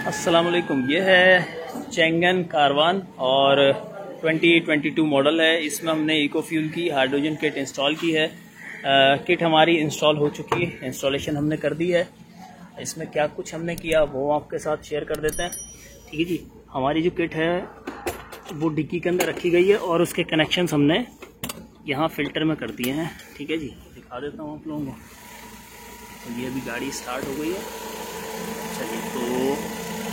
अस्सलामुअलैकुम। ये है चैंगन कारवान और 2022 मॉडल है। इसमें हमने इको फ्यूल की हाइड्रोजन किट इंस्टॉल की है। किट हमारी इंस्टॉल हो चुकी है, इंस्टॉलेशन हमने कर दी है। इसमें क्या कुछ हमने किया वो आपके साथ शेयर कर देते हैं। ठीक है जी, हमारी जो किट है वो डिक्की के अंदर रखी गई है और उसके कनेक्शंस हमने यहाँ फ़िल्टर में कर दिए हैं। ठीक है जी, दिखा देता हूँ आप लोगों को। तो ये अभी गाड़ी स्टार्ट हो गई है। चलिए, तो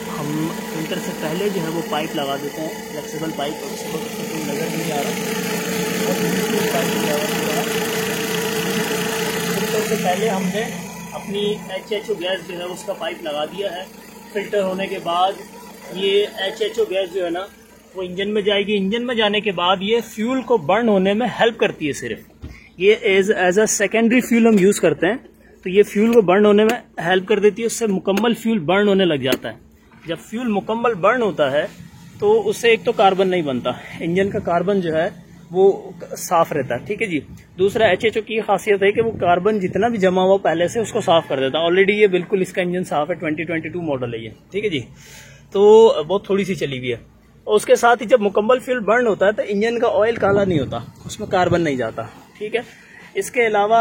हम फिल्टर से पहले जो है वो पाइप लगा देते हैं, फ्लेक्सिबल पाइप। और उसको कोई नज़र नहीं आ रहा और फिल्टर से पहले हमने अपनी HHO गैस जो है उसका पाइप लगा दिया है। फिल्टर होने के बाद ये HHO गैस जो है ना वो इंजन में जाएगी। इंजन में जाने के बाद ये फ्यूल को बर्न होने में हेल्प करती है। सिर्फ ये एज अ सेकेंडरी फ्यूल हम यूज़ करते हैं, तो ये फ्यूल को बर्न होने में हेल्प कर देती है। उससे मुकम्मल फ्यूल बर्न होने लग जाता है। जब फ्यूल मुकम्मल बर्न होता है तो उससे एक तो कार्बन नहीं बनता, इंजन का कार्बन जो है वो साफ रहता है। ठीक है जी। दूसरा, HHO की खासियत है कि वो कार्बन जितना भी जमा हुआ पहले से उसको साफ कर देता है। ऑलरेडी ये बिल्कुल इसका इंजन साफ है, 2022 मॉडल है ये। ठीक है जी, तो बहुत थोड़ी सी चली हुई है। और उसके साथ ही जब मुकम्मल फ्यूल बर्न होता है तो इंजन का ऑयल काला नहीं होता, उसमें कार्बन नहीं जाता। ठीक है। इसके अलावा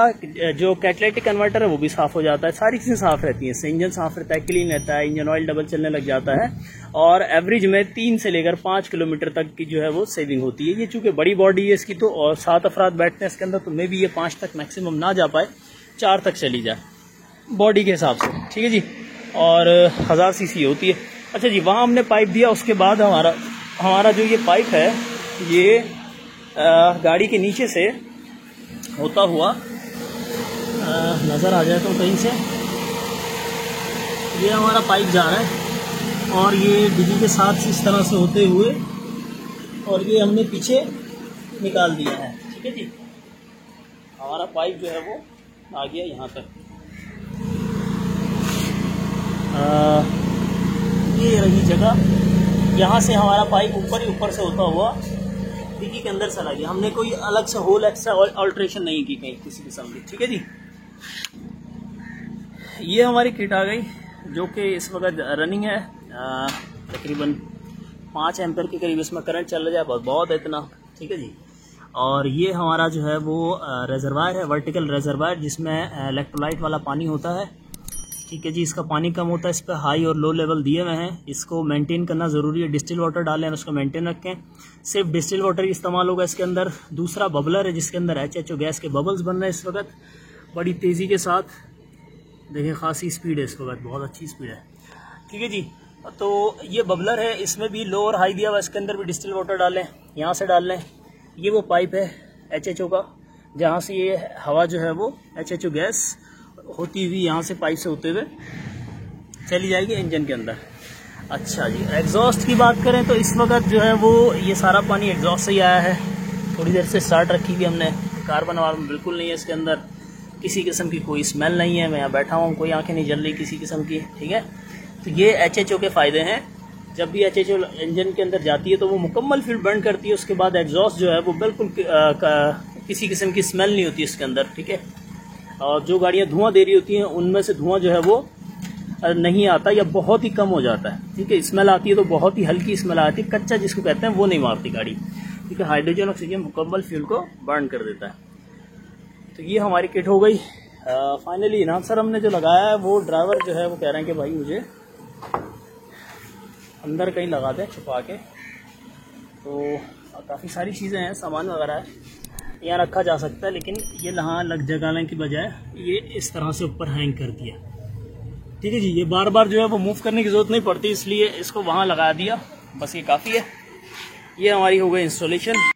जो कैटालिटिक कन्वर्टर है वो भी साफ़ हो जाता है। सारी चीज़ें साफ़ रहती हैं, इससे इंजन साफ़ रहता है, क्लीन रहता है, इंजन ऑयल डबल चलने लग जाता है। और एवरेज में 3 से लेकर 5 किलोमीटर तक की जो है वो सेविंग होती है। ये चूँकि बड़ी बॉडी है इसकी, तो और 7 अफराद बैठते हैं इसके अंदर, तो मे भी ये 5 तक मैक्सिमम ना जा पाए, 4 तक चली जाए बॉडी के हिसाब से। ठीक है जी। और 1000 cc होती है। अच्छा जी, वहाँ हमने पाइप दिया। उसके बाद हमारा जो ये पाइप है ये गाड़ी के नीचे से होता हुआ नज़र आ जाए तो कहीं से ये हमारा पाइप जा रहा है और ये डिग्गी के साथ इस तरह से होते हुए और ये हमने पीछे निकाल दिया है। ठीक है जी, हमारा पाइप जो है वो आ गया यहाँ तक। ये रही जगह, यहाँ से हमारा पाइप ऊपर से होता हुआ डिग्गी के अंदर चला गया। हमने कोई अलग से होल एक्स्ट्रा ऑल्ट्रेशन नहीं की कहीं किसी किस्म की। ठीक है जी। ये हमारी किट आ गई जो कि इस वक्त रनिंग है। तकरीबन 5 एम्पेयर के करीब इसमें करंट चल रहा है, बहुत है इतना। ठीक है जी। और ये हमारा जो है वो रेजरवायर है, वर्टिकल रेजरवायर, जिसमें इलेक्ट्रोलाइट वाला पानी होता है। ठीक है जी। इसका पानी कम होता है, इस पर हाई और लो लेवल दिए हुए हैं। इसको मेंटेन करना ज़रूरी है। डिस्टिल वाटर डालें और उसको मेंटेन रखें। सिर्फ डिस्टिल वाटर इस्तेमाल होगा इसके अंदर। दूसरा, बबलर है जिसके अंदर HHO गैस के बबल्स बन रहे हैं इस वक्त बड़ी तेज़ी के साथ। देखें, खासी स्पीड है इस वक्त, बहुत अच्छी स्पीड है। ठीक है जी। तो ये बबलर है, इसमें भी लो और हाई दिया हुआ। इसके अंदर भी डिस्टिल वाटर डालें, यहाँ से डाल लें। ये वो पाइप है HHO का, जहाँ से ये हवा जो है वो HHO गैस होती हुई यहाँ से पाइप से होते हुए चली जाएगी इंजन के अंदर। अच्छा जी, एग्जॉस्ट की बात करें तो इस वक्त जो है वो ये सारा पानी एग्जॉस्ट से ही आया है। थोड़ी देर से स्टार्ट रखी हुई हमने। कार्बन वार्बन बिल्कुल नहीं है इसके अंदर, किसी किस्म की कोई स्मेल नहीं है। मैं यहाँ बैठा हूँ, कोई आंखें नहीं जल रही किसी किस्म की। ठीक है। तो ये HHO के फ़ायदे हैं। जब भी HHO इंजन के अंदर जाती है तो वो मुकम्मल फ्यूल बर्न करती है। उसके बाद एग्जॉस्ट जो है वो बिल्कुल किसी किस्म की स्मेल नहीं होती इसके अंदर। ठीक है। और जो गाड़ियाँ धुआं दे रही होती हैं उनमें से धुआं जो है वो नहीं आता या बहुत ही कम हो जाता है। ठीक है। स्मेल आती है तो बहुत ही हल्की स्मेल आती है, कच्चा जिसको कहते हैं वो नहीं मारती गाड़ी। ठीक है। हाइड्रोजन ऑक्सीजन मुकम्मल फ्यूल को बर्न कर देता है। तो ये हमारी किट हो गई। फाइनली इनाम सर हमने जो लगाया है वो ड्राइवर जो है वो कह रहे हैं कि भाई मुझे अंदर कहीं लगा दें छुपा के। तो काफ़ी सारी चीज़ें हैं, सामान वगैरह है, यहाँ रखा जा सकता है, लेकिन ये यहाँ लग जगाने की बजाय ये इस तरह से ऊपर हैंग कर दिया। ठीक है जी। ये बार बार जो है वो मूव करने की ज़रूरत नहीं पड़ती, इसलिए इसको वहाँ लगा दिया, बस ये काफ़ी है। ये हमारी हो गई इंस्टॉलेशन।